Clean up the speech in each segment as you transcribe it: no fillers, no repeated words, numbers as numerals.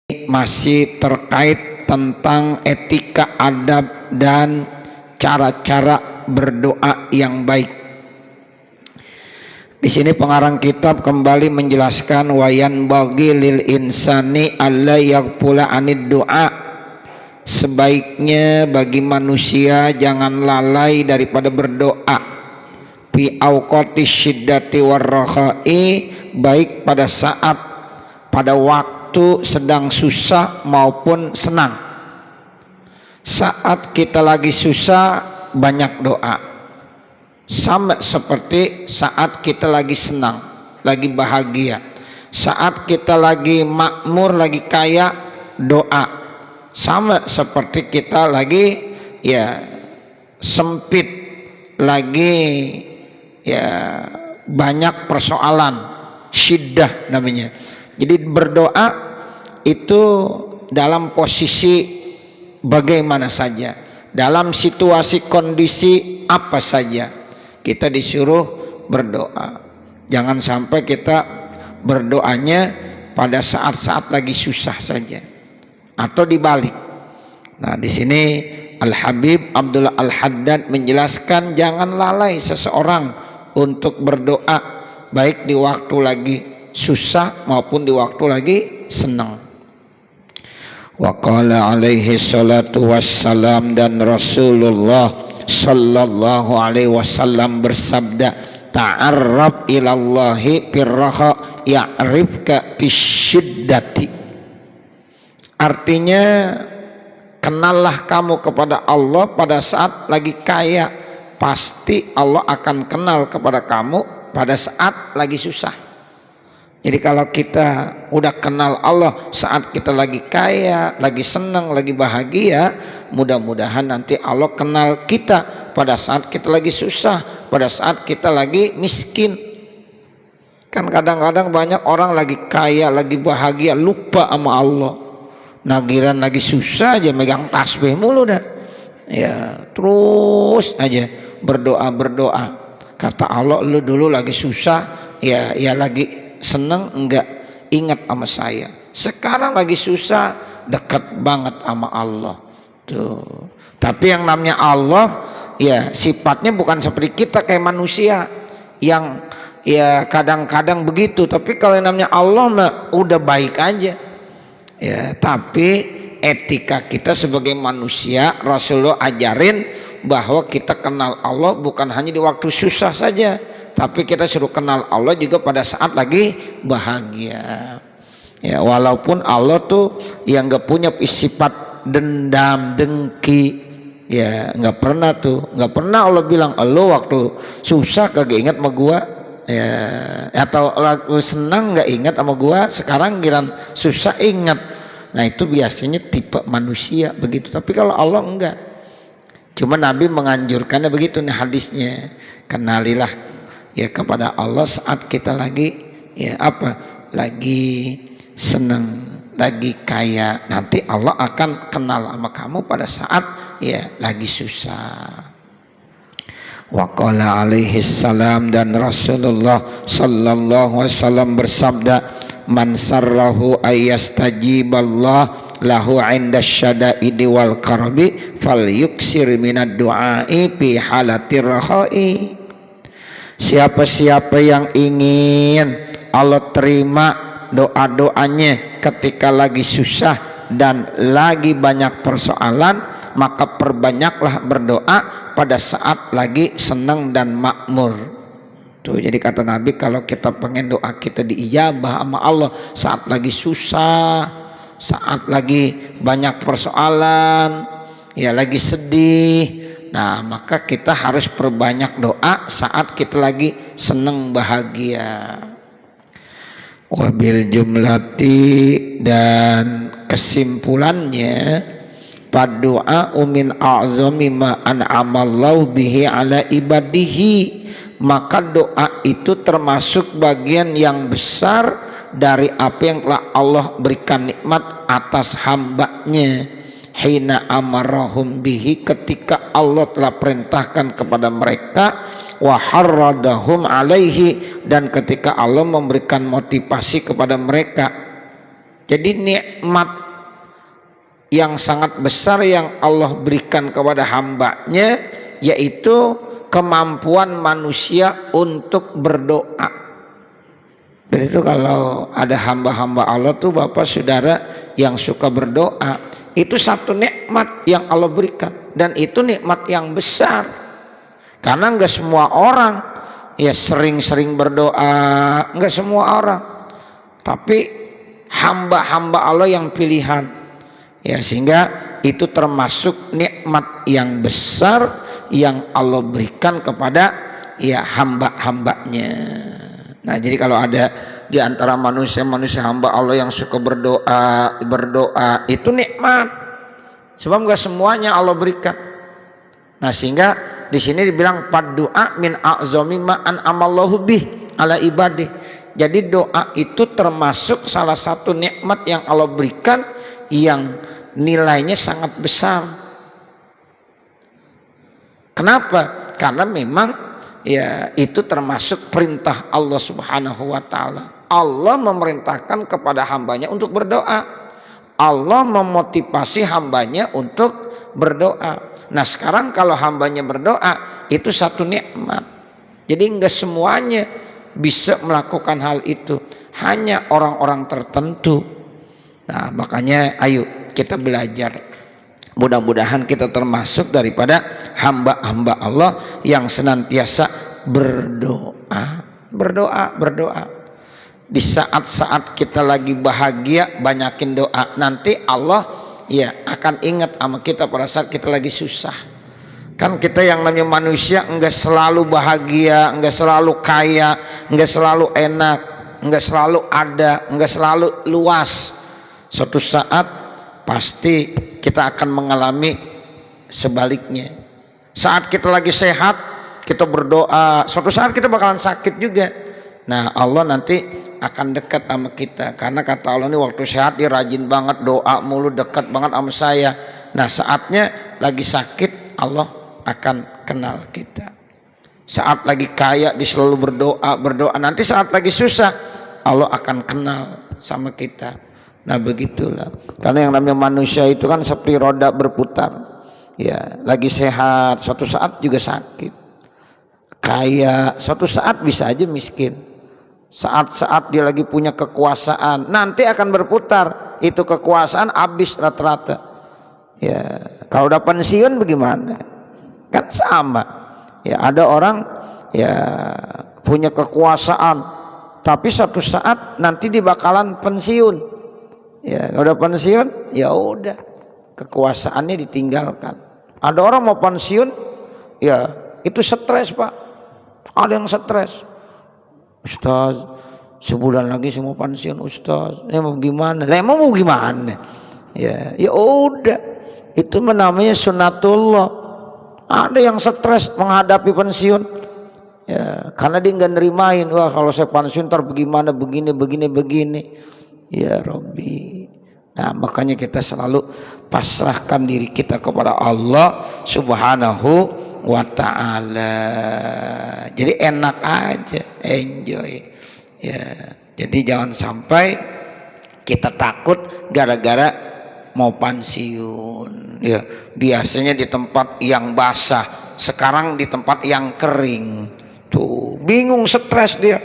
masih terkait tentang etika adab dan cara-cara berdoa yang baik. Di sini pengarang kitab kembali menjelaskan wayan bagi lil insani alla yaghfula anid doa. Sebaiknya bagi manusia jangan lalai daripada berdoa. Fi auqati syiddati warrakhai, baik pada saat pada waktu sedang susah maupun senang. Saat kita lagi susah banyak doa, sama seperti saat kita lagi senang, lagi bahagia. Saat kita lagi makmur, lagi kaya, doa. Sama seperti kita lagi sempit, lagi banyak persoalan, syiddah namanya. Jadi berdoa itu dalam posisi bagaimana saja, dalam situasi kondisi apa saja kita disuruh berdoa. Jangan sampai kita berdoanya pada saat-saat lagi susah saja atau dibalik. Nah, di sini Al-Habib Abdullah Al-Haddad menjelaskan jangan lalai seseorang untuk berdoa baik di waktu lagi susah maupun di waktu lagi senang. Wa qala alaihi salatu wassalam, dan Rasulullah sallallahu alaihi wasallam bersabda, ta'arrab ilallahi firraha ya'rifka fisyiddati. Artinya, kenallah kamu kepada Allah pada saat lagi kaya, pasti Allah akan kenal kepada kamu pada saat lagi susah. Jadi kalau kita udah kenal Allah saat kita lagi kaya, lagi senang, lagi bahagia, mudah-mudahan nanti Allah kenal kita pada saat kita lagi susah, pada saat kita lagi miskin. Kan kadang-kadang banyak orang lagi kaya, lagi bahagia, lupa sama Allah. Nagiran lagi susah aja megang tasbih mulu dah. Ya, terus aja berdoa. Kata Allah, lu dulu lagi susah, ya lagi seneng enggak ingat sama saya. Sekarang lagi susah, dekat banget sama Allah. Tuh. Tapi yang namanya Allah, ya sifatnya bukan seperti kita kayak manusia yang ya kadang-kadang begitu. Tapi kalau yang namanya Allah mah udah baik aja. Ya, tapi etika kita sebagai manusia, Rasulullah ajarin bahwa kita kenal Allah bukan hanya di waktu susah saja, tapi kita suruh kenal Allah juga pada saat lagi bahagia. Ya, walaupun Allah tuh yang nggak punya sifat dendam, dengki, ya nggak pernah Allah bilang, lo waktu susah kagak ingat sama gua, ya atau lagu senang nggak ingat sama gua, sekarang giliran susah ingat. Nah, itu biasanya tipe manusia begitu. Tapi kalau Allah enggak. Cuma Nabi menganjurkannya begitu nih hadisnya. Kenalilah ya kepada Allah saat kita lagi lagi senang, lagi kaya. Nanti Allah akan kenal sama kamu pada saat lagi susah. Wa qala alaihi salam, dan Rasulullah sallallahu alaihi wasallam bersabda, man sarrahu ayyastajiballah lahu 'inda syada'idi wal karbi falyuksir minad du'ai fi halatir rakhai. Siapa-siapa yang ingin Allah terima doa-doanya ketika lagi susah dan lagi banyak persoalan, maka perbanyaklah berdoa pada saat lagi senang dan makmur. Tuh, jadi kata Nabi, kalau kita pengen doa kita diijabah sama Allah saat lagi susah, saat lagi banyak persoalan, ya lagi sedih, nah maka kita harus perbanyak doa saat kita lagi senang bahagia. Wabil jumlati, dan kesimpulannya, paddoa min a'zami ma an'amallahu bihi ala ibadihi, maka doa itu termasuk bagian yang besar dari apa yang telah Allah berikan nikmat atas hambanya. Hina amarahum bihi, ketika Allah telah perintahkan kepada mereka, wa harradahum alaihi, dan ketika Allah memberikan motivasi kepada mereka. Jadi nikmat yang sangat besar yang Allah berikan kepada hambanya yaitu kemampuan manusia untuk berdoa. Dan itu kalau ada hamba-hamba Allah tuh Bapak Saudara yang suka berdoa, itu satu nikmat yang Allah berikan, dan itu nikmat yang besar. Karena enggak semua orang ya sering-sering berdoa, enggak semua orang. Tapi hamba-hamba Allah yang pilihan. Ya, sehingga itu termasuk nikmat yang besar yang Allah berikan kepada ya hamba-hambanya. Nah, jadi kalau ada di antara manusia hamba Allah yang suka berdoa itu nikmat. Sebab enggak semuanya Allah berikan. Nah, sehingga di sini dibilang paddu'a min a'zami ma an'amallahu bih ala ibadih. Jadi doa itu termasuk salah satu nikmat yang Allah berikan yang nilainya sangat besar. Kenapa? Karena memang ya itu termasuk perintah Allah Subhanahu wa ta'ala. Allah memerintahkan kepada hambanya untuk berdoa. Allah memotivasi hambanya untuk berdoa. Nah, sekarang kalau hambanya berdoa itu satu nikmat. Jadi enggak semuanya bisa melakukan hal itu, hanya orang-orang tertentu. Nah, makanya ayo kita belajar. Mudah-mudahan kita termasuk daripada hamba-hamba Allah yang senantiasa berdoa. Berdoa. Di saat-saat kita lagi bahagia, banyakin doa. Nanti Allah ya akan ingat sama kita pada saat kita lagi susah. Kan kita yang namanya manusia enggak selalu bahagia, enggak selalu kaya, enggak selalu enak, enggak selalu ada, enggak selalu luas. Suatu saat pasti kita akan mengalami sebaliknya. Saat kita lagi sehat, kita berdoa, suatu saat kita bakalan sakit juga. Nah, Allah nanti akan dekat sama kita, karena kata Allah ini waktu sehat dia rajin banget doa mulu, dekat banget sama saya. Nah, saatnya lagi sakit Allah akan kenal kita. Saat lagi kaya dia selalu berdoa. Nanti saat lagi susah Allah akan kenal sama kita. Nah, begitulah. Karena yang namanya manusia itu kan seperti roda berputar. Ya, lagi sehat, suatu saat juga sakit. Kaya, suatu saat bisa aja miskin. Saat-saat dia lagi punya kekuasaan, nanti akan berputar. Itu kekuasaan habis rata-rata. Ya, kalau udah pensiun bagaimana? Kan sama. Ya, ada orang ya punya kekuasaan, tapi suatu saat nanti dia bakalan pensiun. Ya, udah pensiun, ya udah kekuasaannya ditinggalkan. Ada orang mau pensiun, ya itu stres Pak. Ada yang stres. Ustaz, sebulan lagi saya mau pensiun Ustaz. Ini mau gimana? Lah mau gimana? Ya udah. Itu namanya sunatullah. Ada yang stres menghadapi pensiun. Ya, karena dia nggak nerimain. Wah, kalau saya pensiun ntar bagaimana begini. Ya Rabbi. Nah, makanya kita selalu pasrahkan diri kita kepada Allah Subhanahu wa ta'ala. Jadi enak aja, enjoy. Ya, jadi jangan sampai kita takut gara-gara mau pensiun. Ya, biasanya di tempat yang basah, sekarang di tempat yang kering. Tuh, bingung, stres dia.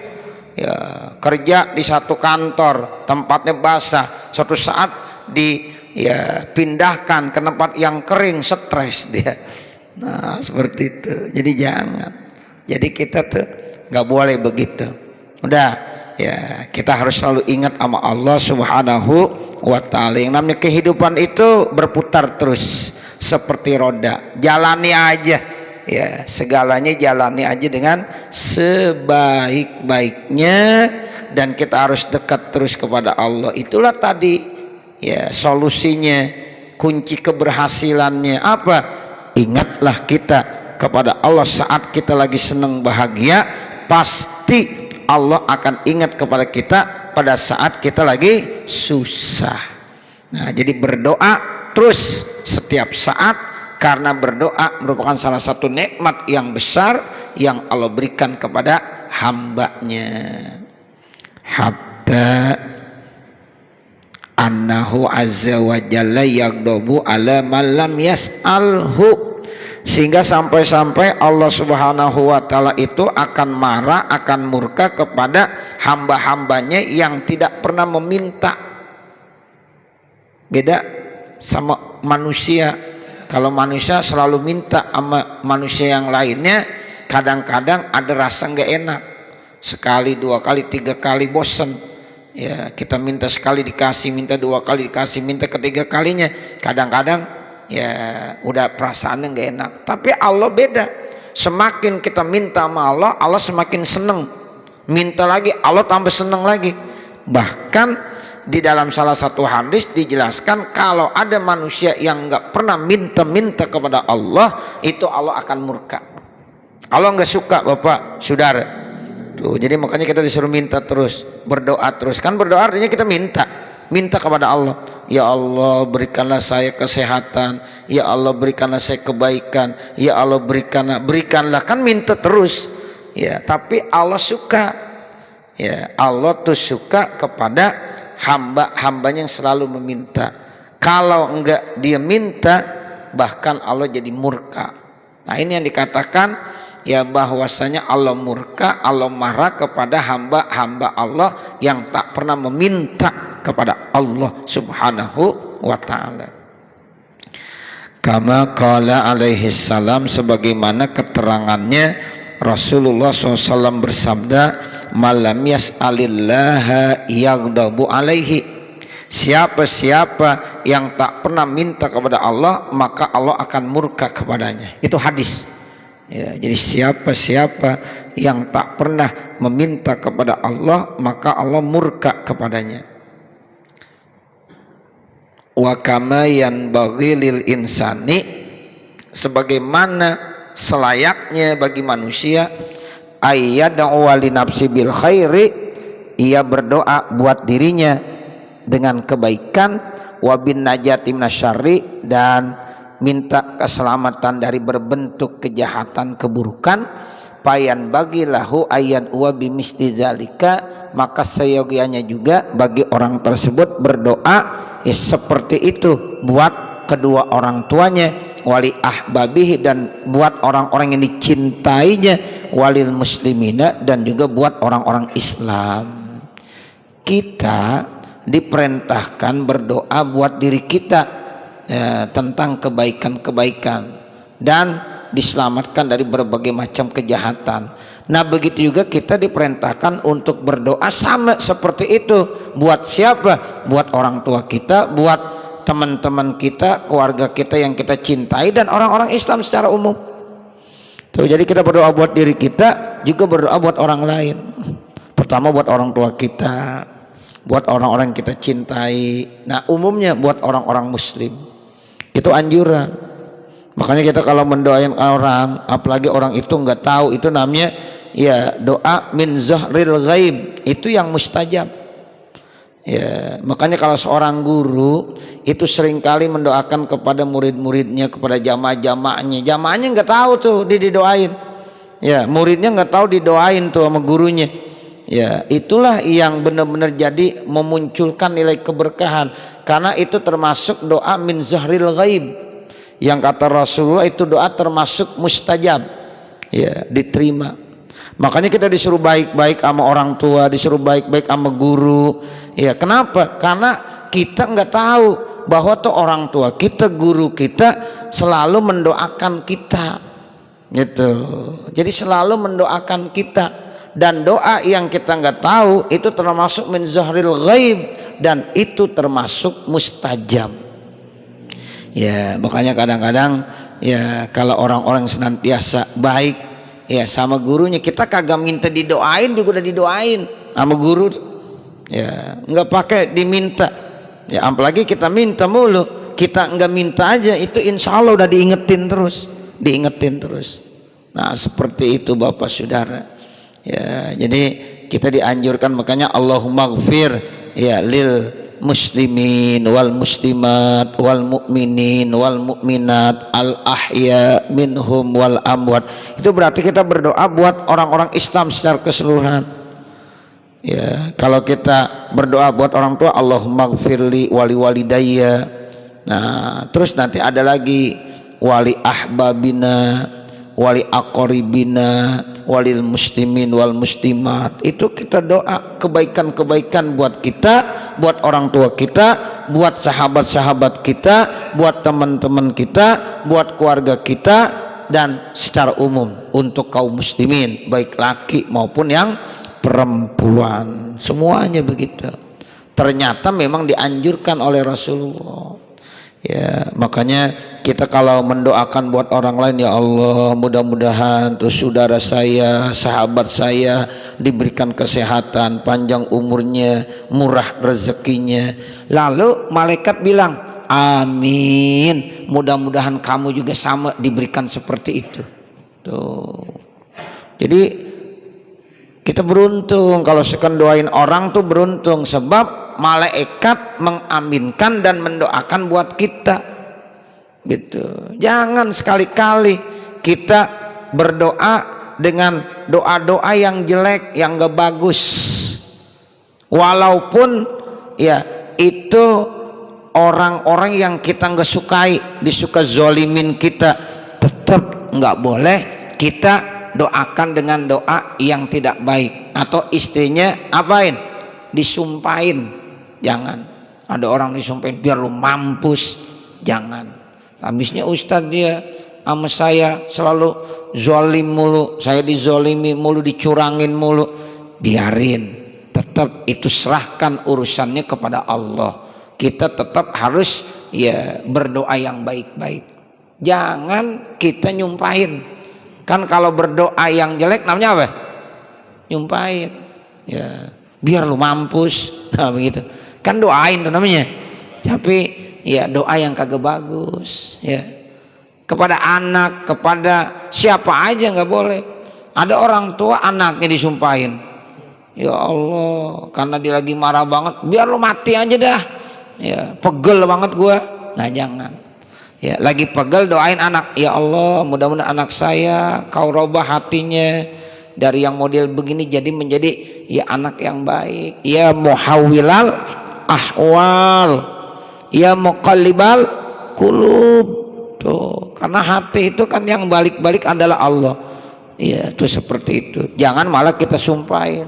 Ya, kerja di satu kantor tempatnya basah, suatu saat dipindahkan ke tempat yang kering, stres dia. Nah, seperti itu. Jadi jangan. Jadi kita tuh nggak boleh begitu. Udah ya, kita harus selalu ingat sama Allah Subhanahu wa ta'ala. Yang namanya kehidupan itu berputar terus seperti roda. Jalani aja. Ya, segalanya jalani aja dengan sebaik-baiknya, dan kita harus dekat terus kepada Allah. Itulah tadi ya solusinya, kunci keberhasilannya apa? Ingatlah kita kepada Allah saat kita lagi senang bahagia, pasti Allah akan ingat kepada kita pada saat kita lagi susah. Nah, jadi berdoa terus setiap saat, karena berdoa merupakan salah satu nikmat yang besar yang Allah berikan kepada hambanya. Hatta annahu azza wa jalla yaghdabu ala man lam yas'alhu, sehingga sampai-sampai Allah Subhanahu wa taala itu akan marah, akan murka kepada hamba-hambanya yang tidak pernah meminta. Beda sama manusia. Kalau manusia selalu minta sama manusia yang lainnya, kadang-kadang ada rasa nggak enak. Sekali, dua kali, tiga kali bosan. Ya, kita minta sekali dikasih, minta dua kali dikasih, minta ketiga kalinya kadang-kadang ya udah perasaannya nggak enak. Tapi Allah beda. Semakin kita minta sama Allah, Allah semakin seneng. Minta lagi, Allah tambah seneng lagi. Bahkan di dalam salah satu hadis dijelaskan kalau ada manusia yang nggak pernah minta-minta kepada Allah, itu Allah akan murka. Allah nggak suka, Bapak, Saudara. Tuh, jadi makanya kita disuruh minta terus, berdoa terus. Kan berdoa artinya kita minta kepada Allah. Ya Allah, berikanlah saya kesehatan. Ya Allah, berikanlah saya kebaikan. Ya Allah, berikanlah. Kan minta terus. Ya, tapi Allah suka. Ya, Allah tuh suka kepada hamba-hambanya yang selalu meminta. Kalau enggak dia minta, bahkan Allah jadi murka. Nah, ini yang dikatakan ya bahwasanya Allah murka, Allah marah kepada hamba-hamba Allah yang tak pernah meminta kepada Allah Subhanahu wa ta'ala. Kama qala alaihi salam, sebagaimana keterangannya Rasulullah SAW bersabda, malam yas'alillaha yaghdabu alaihi, siapa-siapa yang tak pernah minta kepada Allah maka Allah akan murka kepadanya. Itu hadis ya. Jadi siapa-siapa yang tak pernah meminta kepada Allah maka Allah murka kepadanya. Wa kama yanbaghi lil insani, sebagaimana selayaknya bagi manusia, ayyad'u li nafsi bil khairi, ia berdoa buat dirinya dengan kebaikan, wa bin najati minasyarri, dan minta keselamatan dari berbentuk kejahatan, keburukan. Payan bagi lahu ayat wa bimisli zalika, maka seyogianya juga bagi orang tersebut berdoa ya seperti itu buat kedua orang tuanya, wali ahbabihi, dan buat orang-orang yang dicintainya, walil muslimina, dan juga buat orang-orang Islam. Kita diperintahkan berdoa buat diri kita ya, tentang kebaikan-kebaikan dan diselamatkan dari berbagai macam kejahatan. Nah, begitu juga kita diperintahkan untuk berdoa sama seperti itu. Buat siapa? Buat orang tua kita, buat teman-teman kita, keluarga kita yang kita cintai, dan orang-orang Islam secara umum. Tuh, jadi kita berdoa buat diri kita, juga berdoa buat orang lain. Pertama buat orang tua kita, buat orang-orang yang kita cintai. Nah, umumnya buat orang-orang muslim. Itu anjuran. Makanya kita kalau mendoain orang, apalagi orang itu nggak tahu, itu namanya ya doa min zahril ghaib, itu yang mustajab. Ya, makanya kalau seorang guru itu seringkali mendoakan kepada murid-muridnya, kepada jamaah-jamaahnya. Jamaahnya nggak tahu tuh didoain. Ya, muridnya nggak tahu didoain tuh sama gurunya. Ya, itulah yang benar-benar jadi memunculkan nilai keberkahan, karena itu termasuk doa min zahril ghaib. Yang kata Rasulullah itu doa termasuk mustajab, ya, diterima. Makanya kita disuruh baik-baik sama orang tua, disuruh baik-baik sama guru. Ya, kenapa? Karena kita nggak tahu bahwa tuh orang tua kita, guru kita selalu mendoakan kita, gitu. Jadi selalu mendoakan kita, dan doa yang kita nggak tahu itu termasuk min zahril ghaib, dan itu termasuk mustajab. Ya, makanya kadang-kadang ya kalau orang-orang senantiasa baik ya sama gurunya, kita kagak minta didoain juga udah didoain sama guru. Ya, nggak pakai diminta. Ya, apalagi kita minta mulu, kita nggak minta aja itu insya Allah udah diingetin terus. Nah, seperti itu Bapak Saudara. Ya, jadi kita dianjurkan, makanya Allahumma ghfir ya lil muslimin wal muslimat wal mu'minin wal mu'minat al ahya minhum wal amwat. Itu berarti kita berdoa buat orang-orang Islam secara keseluruhan. Ya, kalau kita berdoa buat orang tua, Allahumma gfirli wali walidayya. Nah, terus nanti ada lagi wali ahbabina, wali aqribina, walil muslimin wal muslimat. Itu kita doa kebaikan-kebaikan buat kita, buat orang tua kita, buat sahabat-sahabat kita, buat teman-teman kita, buat keluarga kita, dan secara umum untuk kaum muslimin, baik laki maupun yang perempuan, semuanya begitu. Ternyata memang dianjurkan oleh Rasulullah. Ya, makanya kita kalau mendoakan buat orang lain, ya Allah, mudah-mudahan tuh saudara saya, sahabat saya diberikan kesehatan, panjang umurnya, murah rezekinya. Lalu malaikat bilang, amin, mudah-mudahan kamu juga sama diberikan seperti itu. Tuh. Jadi kita beruntung kalau sekan doain orang tuh beruntung, sebab malaikat mengaminkan dan mendoakan buat kita gitu. Jangan sekali-kali kita berdoa dengan doa-doa yang jelek, yang gak bagus, walaupun ya itu orang-orang yang kita gak sukai, disuka zolimin kita, tetap gak boleh kita doakan dengan doa yang tidak baik. Atau istrinya apain? Disumpahin. Jangan. Ada orang disumpahin, biar lu mampus. Jangan. Habisnya ustadz dia sama saya selalu zolim mulu, saya dizolimi mulu, dicurangin mulu. Biarin. Tetap itu serahkan urusannya kepada Allah. Kita tetap harus ya berdoa yang baik-baik. Jangan kita nyumpahin. Kan kalau berdoa yang jelek namanya apa? Nyumpahin. Ya, biar lu mampus. Nah, begitu. Kan doain tuh namanya. Tapi ya doa yang kagak bagus, ya. Kepada anak, kepada siapa aja nggak boleh. Ada orang tua anaknya disumpahin. Ya Allah, karena dia lagi marah banget, biar lu mati aja dah. Ya, pegel banget gua. Nah, jangan. Ya, lagi pegel doain anak, ya Allah, mudah-mudahan anak saya kau robah hatinya dari yang model begini jadi menjadi ya anak yang baik. Ya muhawwilal ahwal, ya muqallibal qulub. Tuh, karena hati itu kan yang balik-balik adalah Allah. Ya, itu seperti itu. Jangan malah kita sumpahin.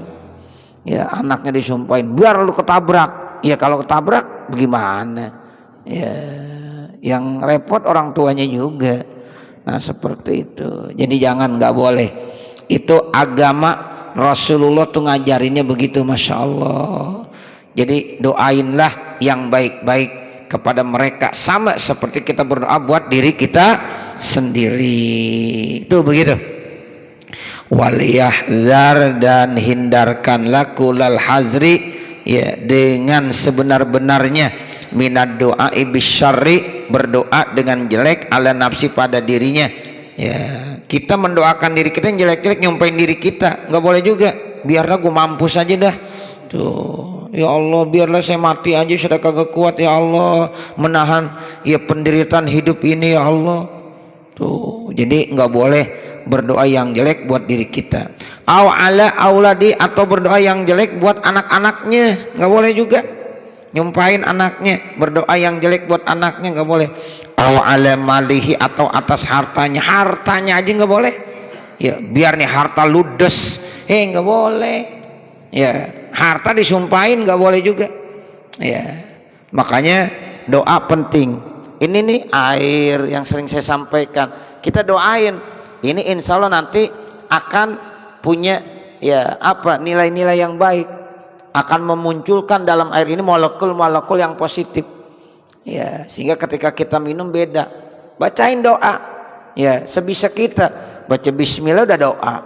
Ya, anaknya disumpahin, biar lu ketabrak. Ya, kalau ketabrak bagaimana? Ya, yang repot orang tuanya juga. Nah, seperti itu. Jadi jangan, nggak boleh. Itu agama Rasulullah tuh ngajarinnya begitu, masya Allah. Jadi doainlah yang baik-baik kepada mereka, sama seperti kita berdoa buat diri kita sendiri. Itu begitu. Waliyahzar, dan hindarkanlah kulal hazri, ya, dengan sebenar-benarnya, minad doa bisyarri, berdoa dengan jelek, ala nafsi, pada dirinya. Ya, kita mendoakan diri kita yang jelek-jelek, nyumpahin diri kita, nggak boleh juga. Biarlah gue mampus aja dah. Tuh, ya Allah, biarlah saya mati aja, sudah kagak kuat ya Allah menahan ya penderitaan hidup ini ya Allah. Tuh, jadi nggak boleh berdoa yang jelek buat diri kita. Aw ala auladi, atau berdoa yang jelek buat anak-anaknya, nggak boleh juga. Nyumpahin anaknya, berdoa yang jelek buat anaknya nggak boleh. Aw ala malihi, atau atas hartanya, hartanya aja nggak boleh. Ya, biar nih harta ludes, nggak boleh. Ya, harta disumpahin nggak boleh juga. Ya, makanya doa penting. Ini nih air yang sering saya sampaikan, kita doain. Ini insya Allah nanti akan punya ya apa nilai-nilai yang baik, akan memunculkan dalam air ini molekul-molekul yang positif. Ya, sehingga ketika kita minum beda. Bacain doa. Ya, sebisa kita. Baca bismillah udah doa.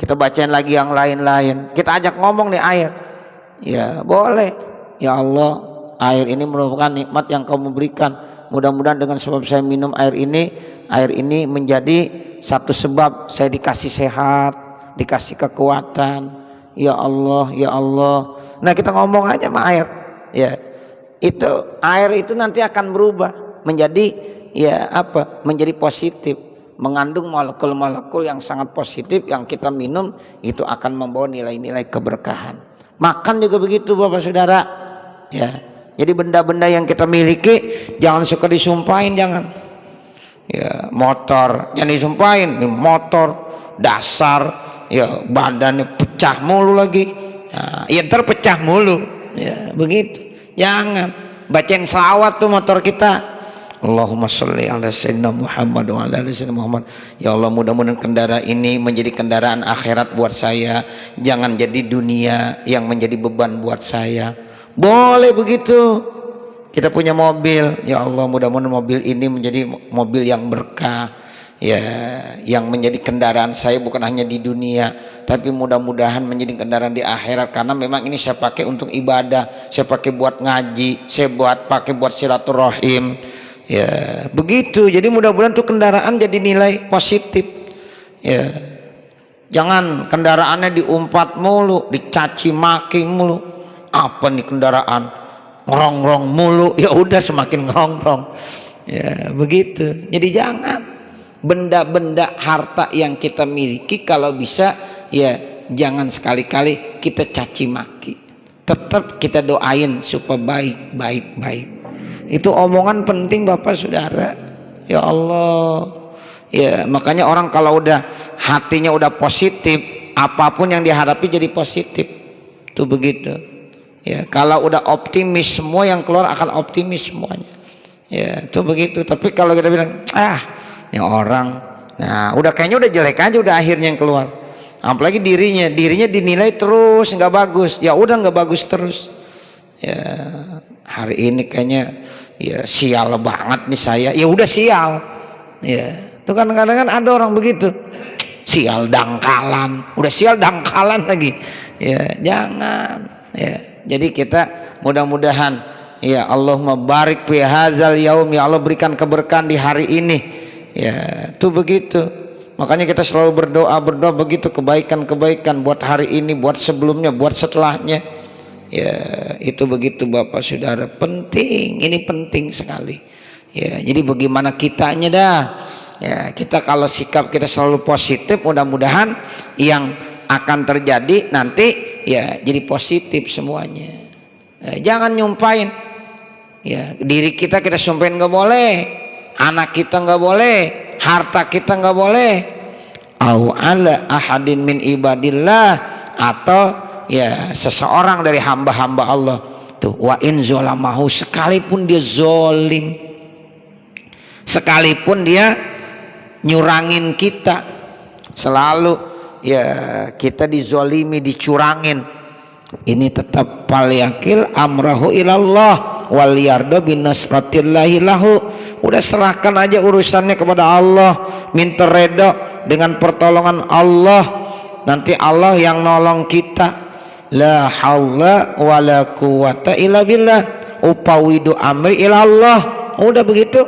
Kita bacain lagi yang lain-lain. Kita ajak ngomong nih air. Ya, boleh. Ya Allah, air ini merupakan nikmat yang Kau berikan. Mudah-mudahan dengan sebab saya minum air ini menjadi satu sebab saya dikasih sehat, dikasih kekuatan. Ya Allah, ya Allah. Nah, kita ngomong aja sama air. Ya, itu air itu nanti akan berubah menjadi ya apa? Menjadi positif, mengandung molekul-molekul yang sangat positif, yang kita minum itu akan membawa nilai-nilai keberkahan. Makan juga begitu Bapak Saudara. Ya. Jadi benda-benda yang kita miliki jangan suka disumpahin, jangan. Ya, motor jangan disumpahin, ini motor dasar, ya badannya pecah mulu lagi. Nah, ya ntar pecah mulu. Ya, begitu. Jangan. Bacain selawat tuh motor kita. Allahumma sholli ala sayyidina Muhammad wa ala ali sayyidina Muhammad. Ya Allah, mudah-mudahan kendaraan ini menjadi kendaraan akhirat buat saya, jangan jadi dunia yang menjadi beban buat saya. Boleh begitu. Kita punya mobil, ya Allah, mudah-mudahan mobil ini menjadi mobil yang berkah, ya, yang menjadi kendaraan saya bukan hanya di dunia, tapi mudah-mudahan menjadi kendaraan di akhirat, karena memang ini saya pakai untuk ibadah, saya pakai buat ngaji, saya pakai buat silaturahim. Ya, begitu. Jadi mudah-mudahan tuh kendaraan jadi nilai positif. Ya. Jangan kendaraannya diumpat mulu, dicaci maki mulu. Apa nih kendaraan? Ngerongrong mulu. Ya udah semakin ngerongrong. Ya, begitu. Jadi jangan benda-benda harta yang kita miliki kalau bisa ya jangan sekali-kali kita caci maki. Tetap kita doain supaya baik. Itu omongan penting Bapak Saudara. Ya Allah. Ya, makanya orang kalau udah hatinya udah positif, apapun yang dihadapi jadi positif. Tuh begitu. Ya, kalau udah optimis, semua yang keluar akan optimis semuanya. Ya, tuh begitu. Tapi kalau kita bilang, ini orang, nah udah kayaknya udah jelek aja udah akhirnya yang keluar. Apalagi dirinya dinilai terus nggak bagus. Ya udah nggak bagus terus. Ya, hari ini kayaknya ya sial banget nih saya. Ya udah sial. Ya, itu kan kadang-kadang ada orang begitu. Sial dangkalan. Udah sial dangkalan lagi. Ya, jangan. Ya, jadi kita mudah-mudahan ya Allahumma barik fi hadzal yaum, ya Allah berikan keberkahan di hari ini. Ya, itu begitu. Makanya kita selalu berdoa begitu, kebaikan buat hari ini, buat sebelumnya, buat setelahnya. Ya, itu begitu Bapak Saudara, penting, ini penting sekali. Ya, jadi bagaimana kitanya dah. Ya, kita kalau sikap kita selalu positif, mudah-mudahan yang akan terjadi nanti ya jadi positif semuanya. Ya, jangan nyumpain. Ya, diri kita sumpahin nggak boleh, anak kita nggak boleh, harta kita nggak boleh. Au ala ahadin min ibadillah, atau ya seseorang dari hamba-hamba Allah tuh, wa in zolamahu, sekalipun dia zolim, sekalipun dia nyurangin kita, selalu ya kita dizolimi, dicurangin, ini tetap palyakil amrahu ilallah wal yarda bin nasratillahi lahu. Udah serahkan aja urusannya kepada Allah, minta reda dengan pertolongan Allah, nanti Allah yang nolong kita. La haula wala quwata illa billah, upawidu amri ila Allah. Udah begitu,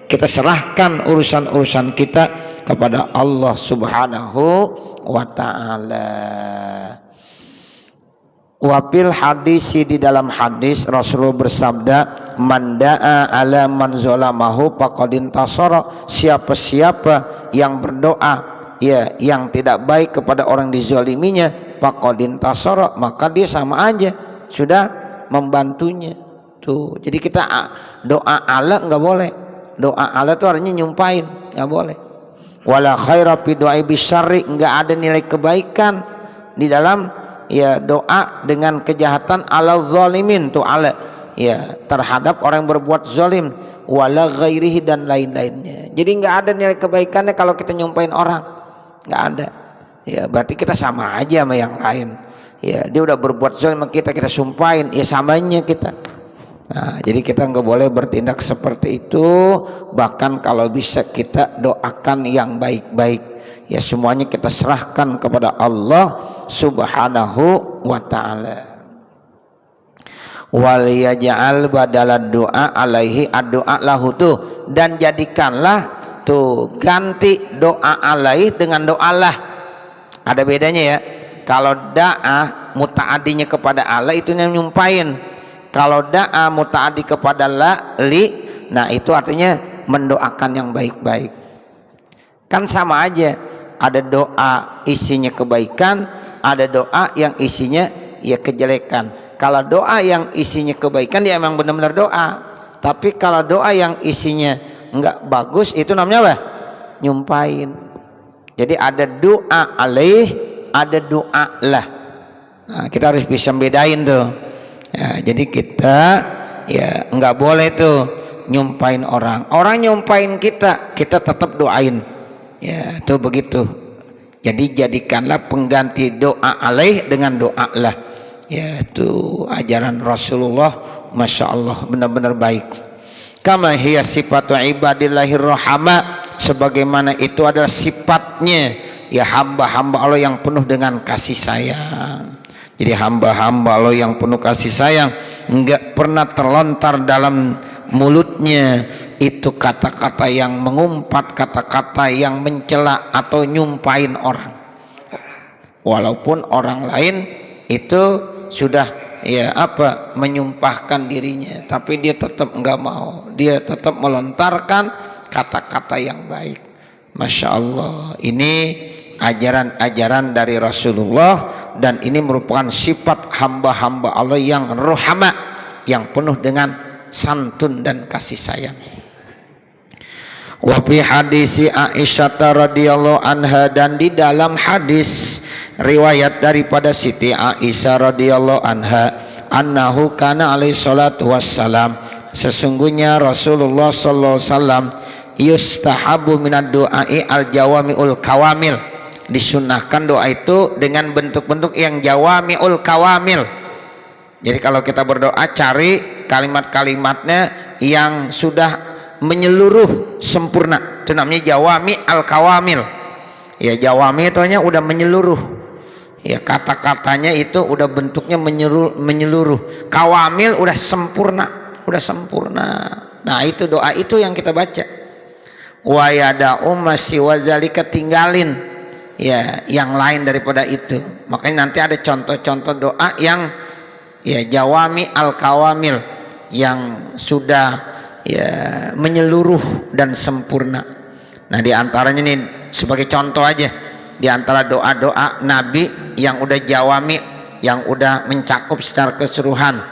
kita serahkan urusan-urusan kita kepada Allah Subhanahu wa ta'ala. Wafil hadis, di dalam hadis Rasulullah bersabda, man da'a ala man zolamahu faqad intasara, siapa-siapa yang berdoa ya yang tidak baik kepada orang dizaliminya, faqad intasara, maka dia sama aja sudah membantunya. Tuh, jadi kita doa ala nggak boleh. Doa ala itu artinya nyumpain, nggak boleh. Wala khaira fi du'ai bisyarri, nggak ada nilai kebaikan di dalam ya doa dengan kejahatan, ala zalimin tuh ala ya terhadap orang yang berbuat zalim, wala ghairihi dan lain-lainnya. Jadi nggak ada nilai kebaikannya kalau kita nyumpain orang, nggak ada. Ya berarti kita sama aja sama yang lain. Ya dia udah berbuat zalim sama kita sumpahin, ya samanya kita. Nah, jadi kita nggak boleh bertindak seperti itu. Bahkan kalau bisa kita doakan yang baik-baik. Ya semuanya kita serahkan kepada Allah Subhanahu wa ta'ala. Wal yaj'al badalad doa alaihi ad-doa lahu, tuh, dan jadikanlah tuh ganti doa alaih dengan doa lah. Ada bedanya ya. Kalau da'a muta'adinya kepada Allah itu yang nyumpain. Kalau da'a muta'adi kepada li, nah itu artinya mendoakan yang baik-baik. Kan sama aja. Ada doa isinya kebaikan, ada doa yang isinya ya kejelekan. Kalau doa yang isinya kebaikan dia emang benar-benar doa. Tapi kalau doa yang isinya enggak bagus itu namanya apa? Nyumpain. Jadi ada doa alaih, ada doa lah. Nah, kita harus bisa bedain tuh. Ya, jadi kita ya enggak boleh tuh nyumpain orang. Orang nyumpain kita, kita tetap doain. Ya, tuh begitu. Jadi jadikanlah pengganti doa alaih dengan doa lah. Ya, itu ajaran Rasulullah, masya Allah, benar-benar baik. Kama hiya sifatu ibadillahir rahama, sebagaimana itu adalah sifatnya ya hamba-hamba Allah yang penuh dengan kasih sayang. Jadi hamba-hamba Allah yang penuh kasih sayang, enggak pernah terlontar dalam mulutnya itu kata-kata yang mengumpat, kata-kata yang mencela atau nyumpain orang. Walaupun orang lain itu sudah ya apa menyumpahkan dirinya, tapi dia tetap enggak mau, dia tetap melontarkan kata-kata yang baik. Masya Allah, ini ajaran-ajaran dari Rasulullah, dan ini merupakan sifat hamba-hamba Allah yang rohama, yang penuh dengan santun dan kasih sayang. Wa fi hadisi Aisyah radhiyallahu anha, dan di dalam hadis riwayat daripada Siti Aisyah radhiyallahu anha, annahu kana alaihi salatu wassalam, sesungguhnya Rasulullah sallallahu alaihi wasallam yustahabu minad du'ai al jawamiul kawamil, disunnahkan doa itu dengan bentuk-bentuk yang jawamiul kawamil. Jadi kalau kita berdoa cari kalimat-kalimatnya yang sudah menyeluruh sempurna, itu namanya jawami al kawamil. Ya, jawami itu hanya udah menyeluruh, ya kata-katanya itu udah bentuknya menyeluruh. Kawamil udah sempurna, udah sempurna. Nah, itu doa itu yang kita baca. Wa yada'u masiwazalika, tinggalin ya yang lain daripada itu. Makanya nanti ada contoh-contoh doa yang ya jawami al kawamil, yang sudah ya menyeluruh dan sempurna. Nah, di antaranya nih sebagai contoh aja, di antara doa-doa Nabi yang udah jawami, yang udah mencakup secara keseluruhan,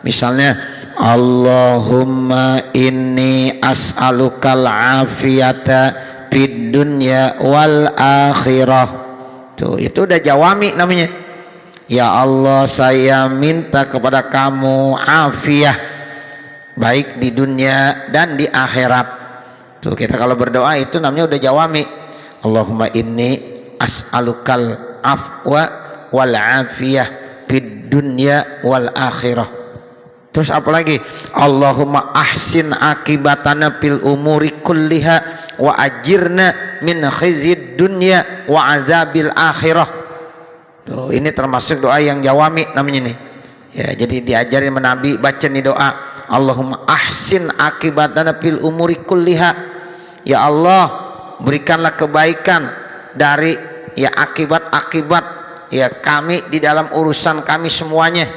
misalnya Allahumma inni as'alukal afiyata fid dunya wal akhirah. Tuh, itu udah jawami namanya. Ya Allah, saya minta kepada kamu afiyah, baik di dunia dan di akhirat. Tuh, kita kalau berdoa itu namanya udah jawami. Allahumma inni as'alukal afwa wal afiyah fid dunya wal akhirah. Terus apa lagi? Allahumma ahsin akibatana fil umuri kulliha wa ajirna min khizyid dunya wa azabil akhirah. Tuh, ini termasuk doa yang jawami namanya nih. Ya, jadi diajarin Nabi baca nih doa. Allahumma ahsin akibatana fil umuri kulliha. Ya Allah, berikanlah kebaikan dari ya akibat-akibat ya kami di dalam urusan kami semuanya.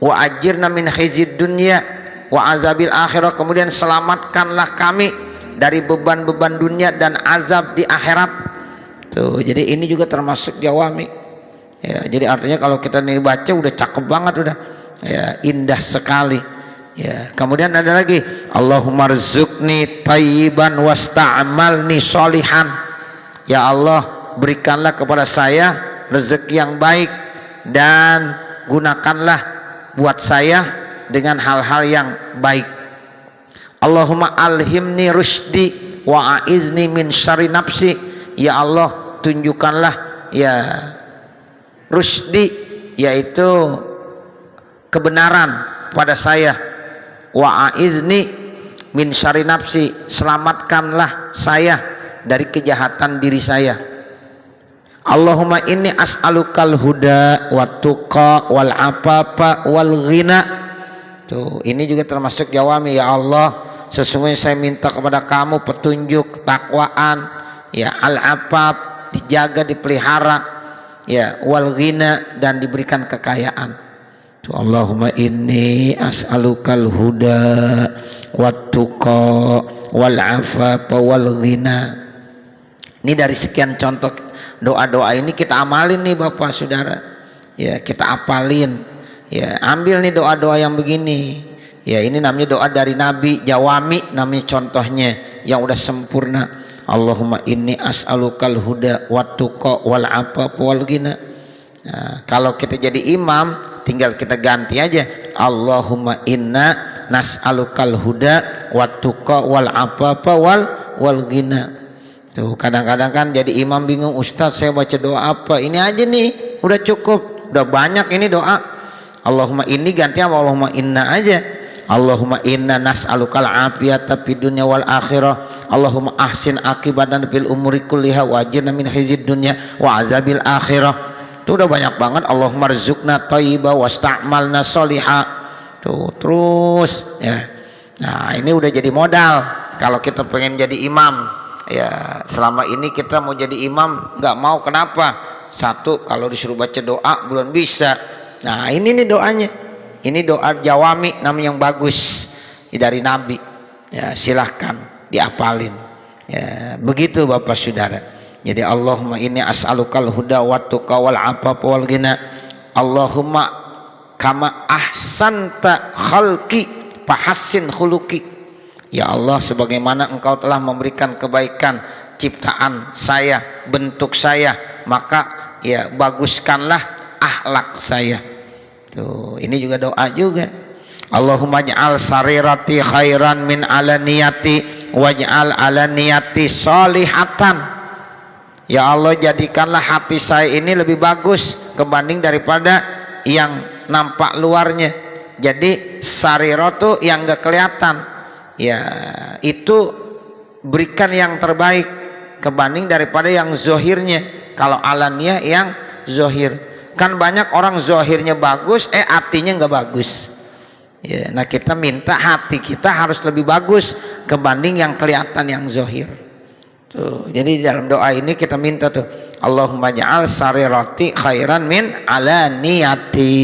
Wa ajirna min khizyid dunya wa azabil akhirah, kemudian selamatkanlah kami dari beban-beban dunia dan azab di akhirat. Tuh, jadi ini juga termasuk jawami. Ya, jadi artinya kalau kita nih baca udah cakep banget, udah ya indah sekali. Ya, kemudian ada lagi Allahumma rzuqni tayyiban wasta'malni sholihan. Ya Allah, berikanlah kepada saya rezeki yang baik dan gunakanlah buat saya dengan hal-hal yang baik. Allahumma alhimni rusydi wa aizni min syarri nafsi. Ya Allah, tunjukkanlah ya rusydi, yaitu kebenaran pada saya. Wa aizni min syarri nafsi, selamatkanlah saya dari kejahatan diri saya. Allahumma inni as'alukal huda wat tuqa wal afafa wal ghina. Tuh, ini juga termasuk jawami. Ya Allah, sesungguhnya saya minta kepada kamu petunjuk, takwaan, ya al-afaf, dijaga, dipelihara, ya wal ghina, dan diberikan kekayaan. Tuh, Allahumma inni as'alukal huda wat tuqa wal afafa wal ghina. Ini dari sekian contoh doa-doa ini kita amalin nih Bapak Saudara. ya kita apalin. Ya, ambil nih doa-doa yang begini. Ya, ini namanya doa dari Nabi, jawami namanya contohnya yang udah sempurna. Allahumma inni as'alukal huda wattuqa wal afafa wal ghina. Nah, kalau kita jadi imam tinggal kita ganti aja, Allahumma inna nas'alukal huda wattuqa wal afafa wal ghina. Tuh, kadang-kadang kan jadi imam bingung, Ustaz saya baca doa apa? Ini aja nih, udah cukup, udah banyak ini doa. Allahumma inni ganti apa? Allahumma inna aja. Allahumma inna nas'alukal afiyata fid dunya wal akhirah. Allahumma ahsin akibatana fil umuri kulliha wa ajirna min khizyid dunya wa azabil akhirah. Itu udah banyak banget. Allahumma rzuqna thayyiba wasta'malna sholiha. Tuh terus ya. Nah, ini udah jadi modal kalau kita pengen jadi imam. Ya, selama ini kita mau jadi imam nggak mau, kenapa? Satu, kalau disuruh baca doa belum bisa. Nah, ini nih doanya. Ini doa jawami namanya yang bagus dari Nabi. Ya, silahkan diapalin. Ya, begitu Bapak Saudara. Jadi Allahumma inni as'alukal huda wattuqa wal afafa wal ghina. Allahumma kama ahsanta khalqi fahassin khuluqi. Ya Allah, sebagaimana engkau telah memberikan kebaikan ciptaan saya, bentuk saya, maka ya baguskanlah akhlak saya. Tuh, ini juga doa juga. Allahumma ja'al sarirati khairan min alaniyati waj'al alaniyati solihatan. Ya Allah, jadikanlah hati saya ini lebih bagus kebanding daripada yang nampak luarnya. Jadi sariratu yang gak kelihatan, ya itu berikan yang terbaik kebanding daripada yang zohirnya. Kalau alaniyah yang zohir, kan banyak orang zohirnya bagus, hatinya nggak bagus. Ya, nah kita minta hati kita harus lebih bagus kebanding yang kelihatan yang zohir. Tuh, jadi dalam doa ini kita minta tuh, Allahumma ja'al sarirati khairan min alaniyati.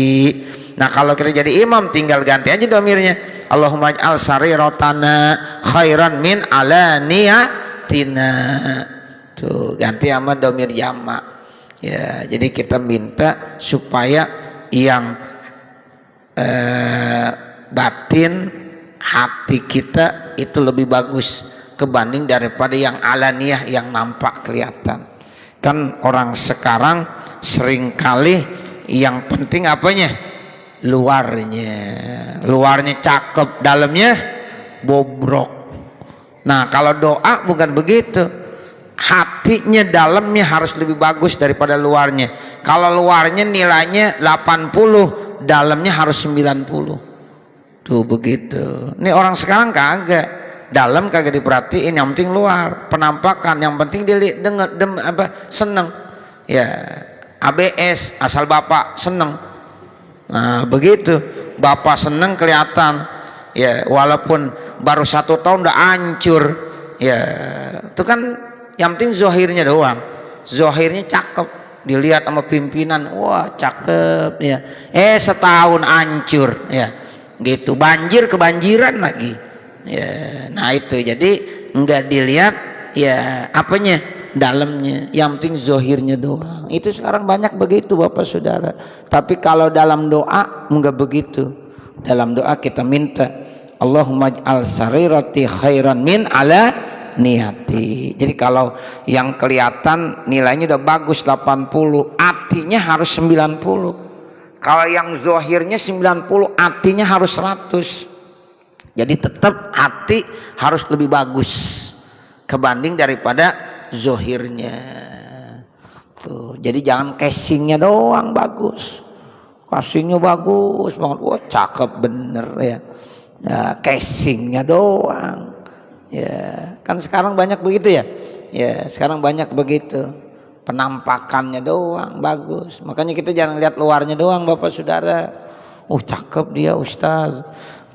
Nah kalau kita jadi imam tinggal ganti aja domirnya, Allahumma ja'al sariratana khairan min alaniyatina. Tuh, ganti sama domir jama'. Ya, jadi kita minta supaya yang batin hati kita itu lebih bagus kebanding daripada yang alaniyah yang nampak kelihatan. Kan orang sekarang seringkali yang penting apanya? Luarnya cakep, dalamnya bobrok. Nah kalau doa bukan begitu, hatinya dalamnya harus lebih bagus daripada luarnya. Kalau luarnya nilainya 80, dalamnya harus 90. Tuh begitu. Ini orang sekarang kagak, dalam kagak diperhatiin, yang penting luar penampakan, yang penting dia seneng ya, ABS asal bapak seneng. Nah begitu, bapak seneng kelihatan ya, walaupun baru 1 tahun udah hancur ya. Itu kan yang penting zohirnya doang, zohirnya cakep, dilihat sama pimpinan, wah cakep ya. Setahun hancur ya, gitu, banjir kebanjiran lagi ya. Nah itu jadi enggak dilihat ya apanya, dalamnya, yang penting zohirnya doang. Itu sekarang banyak begitu Bapak Saudara. Tapi kalau dalam doa enggak begitu. Dalam doa kita minta Allahumma ja'al sarirati khairan min ala niyati. Jadi kalau yang kelihatan nilainya udah bagus 80, artinya harus 90. Kalau yang zohirnya 90, artinya harus 100. Jadi tetap hati harus lebih bagus kebanding daripada zohirnya. Tuh, jadi jangan casingnya doang bagus, casingnya bagus banget, wah cakep bener ya. Nah, casingnya doang. Ya, kan sekarang banyak begitu ya. Ya, sekarang banyak begitu. Penampakannya doang bagus. Makanya kita jangan lihat luarnya doang Bapak Saudara. Cakep dia Ustaz.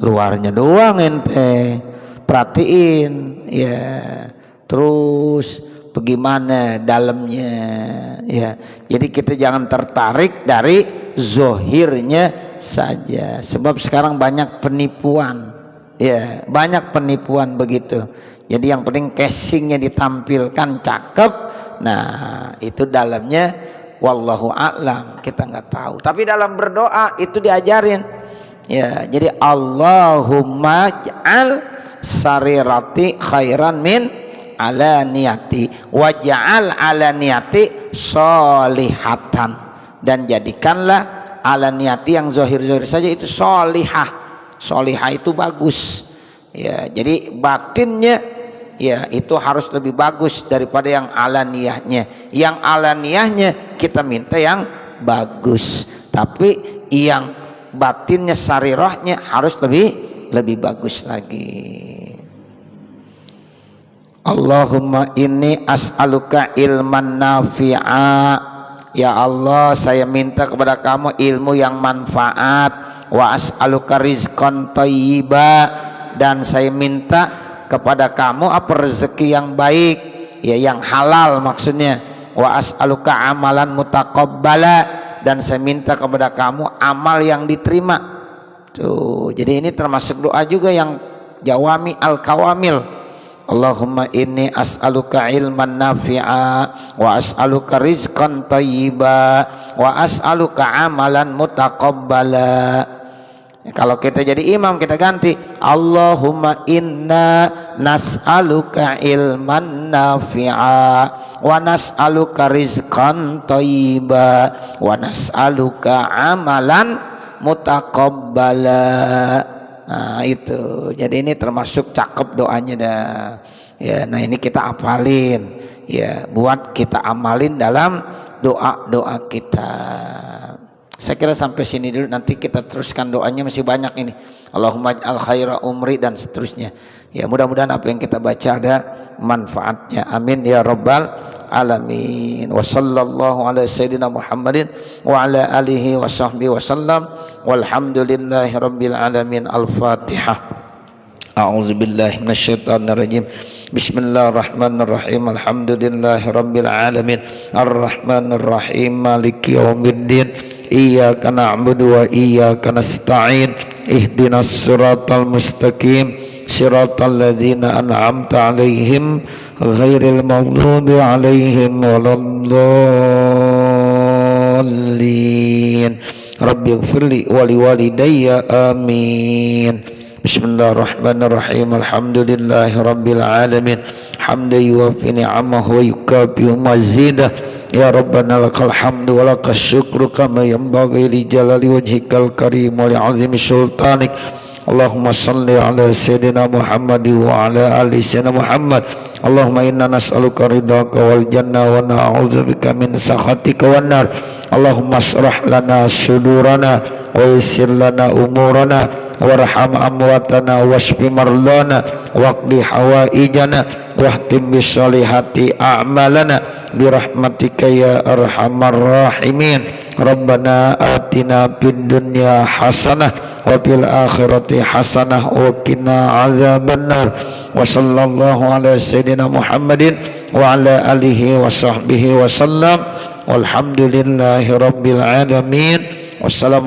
Luarnya doang ente perhatiin ya. Terus bagaimana dalamnya ya. Jadi kita jangan tertarik dari zohirnya saja. Sebab sekarang banyak penipuan. Ya, banyak penipuan begitu. Jadi yang penting casingnya ditampilkan cakep. Nah itu dalamnya wallahu a'lam, kita nggak tahu. Tapi dalam berdoa itu diajarin. Ya, jadi Allahumma ja'al sarirati khairan min alaniyati waj'al alaniyati sholihatan, dan jadikanlah alaniyati yang zahir-zahir saja itu sholihah. Sholihah itu bagus. Ya, jadi batinnya ya itu harus lebih bagus daripada yang alaniyahnya. Yang alaniyahnya kita minta yang bagus, tapi yang batinnya sarirahnya harus lebih bagus lagi. Allahumma inni as'aluka ilman nafi'a. Ya Allah, saya minta kepada kamu ilmu yang manfaat. Wa as'aluka rizqan thayyiba, dan saya minta kepada kamu apa rezeki yang baik, ya yang halal maksudnya. Wa as'aluka amalan mutaqabbala, dan saya minta kepada kamu amal yang diterima. Tuh, jadi ini termasuk doa juga yang jawami al-kawamil. Allahumma inni as'aluka ilman nafi'a wa as'aluka rizqan thayyiba wa as'aluka amalan mutaqabbala. Kalau kita jadi imam kita ganti Allahumma inna nas'aluka ilman nafi'a wa nas'aluka rizqan thayyiba wa nas'aluka amalan mutaqabbala. Nah itu, jadi ini termasuk cakep doanya dah. Ya, nah ini kita apalin ya, buat kita amalin dalam doa-doa kita. Saya kira sampai sini dulu, nanti kita teruskan doanya, masih banyak ini. Allahumma al khaira umri dan seterusnya. Ya mudah-mudahan apa yang kita baca ada manfaatnya. Amin ya rabbal alamin. Wa sallallahu ala sayyidina Muhammadin wa ala alihi wa sahbihi wa sallam. Walhamdulillahi rabbil alamin. Al-Fatihah. A'udzu billahi minasyaitonir rajim. Bismillahirrahmanirrahim. Alhamdulillahi rabbil alamin. Arrahmanir rahim. Maliki yaumiddin. Iyyaka na'budu wa iyyaka nasta'in. Ihdinas siratal mustaqim. Siratal ladzina an'amta 'alaihim ghairil maghdubi 'alaihim waladdallin. Rabbighfirli wa liwalidayya amin. Bismillahirrahmanirrahim. Alhamdulillahi rabbil alamin. Hamdan yuwaffi ni'amahu wa yukafi'u mazidah. Ya Rabbana lakal hamdu wa lakas syukru kama yanbaghi li jalali wajhikal karim wa li 'azimi sultanik. Allahumma salli ala sayyidina Muhammad wa ala ali sayyidina Muhammad. Allahumma inna nas'aluka ridhaka wal jannah wa na'udzubika min sakhatika wan nar. Allahumma asrah lana sudurana wa yassir lana umurana warham amwatana washfi mardana waqdi hawaijana wahtim bisolihati a'malana birahmatika ya arhamar rahimin. Rabbana atina fid dunya hasanah wa fil akhirati hasanah wa qina azabannar. Wa sallallahu ala sayyidina Muhammadin wa ala alihi wa sahbihi wa sallam. Walhamdulillahi rabbil alamin. Wassalamu